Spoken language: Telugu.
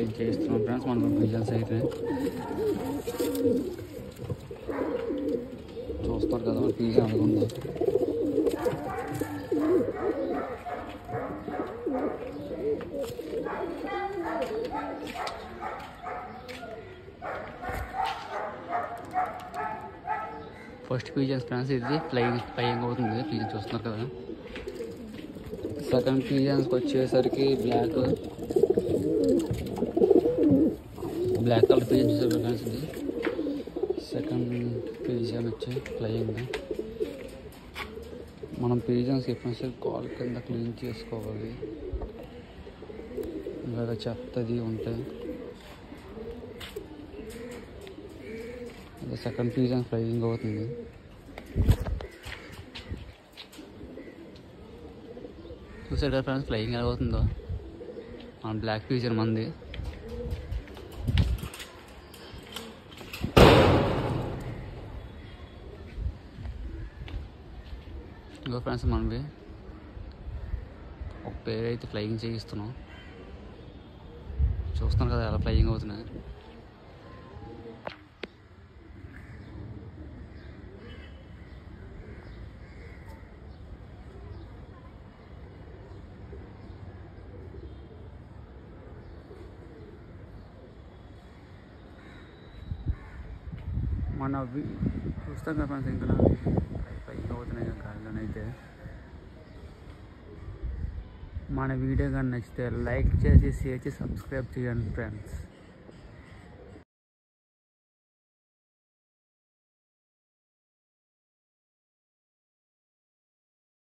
ఫ్లైయింగ్ చేస్తున్నాం ఫ్రెండ్స్. మనకు పిజన్స్ అయితే చూస్తారు కదా, పిజ్జా అనుకుందా. ఫస్ట్ పిజన్స్ ఫ్రెండ్స్, ఇది ఫ్లైయింగ్ అవుతుంది. పిజన్ చూస్తున్నారు కదా. సెకండ్ పిజన్స్కి వచ్చేసరికి బ్లాక్ కలర్ పిజన్ చూసారు ఫ్రెండ్స్. ఇది సెకండ్ పిజన్ వచ్చి ఫ్లైయింగ్. మనం పిజన్స్ ఎప్పుడైనా సరే కాల్ కింద క్లీన్ చేసుకోవాలి, లేదా చెత్తది ఉంటే. అది సెకండ్ పిజన్ ఫ్లైయింగ్ అవుతుంది. చూసారు కదా ఫ్రెండ్స్, ఫ్లైయింగ్ ఎలా అవుతుందో. మన బ్లాక్ పిజన్ మంది. ఇంకో ఫ్రెండ్స్ మనవి ఒక పేరు అయితే ఫ్లైయింగ్ చేయిస్తున్నాం. చూస్తున్నాం కదా ఎలా ఫ్లైయింగ్ అవుతున్నాయి. మన చూస్తాం కదా ఫ్రెండ్స్, ఇంకా ఫ్లైయింగ్ అవుతున్నాయి గాలిలోనైతే. మన వీడియో కానీ నచ్చితే లైక్ చేసి, షేర్ చేసి, సబ్స్క్రైబ్ చేయండి ఫ్రెండ్స్.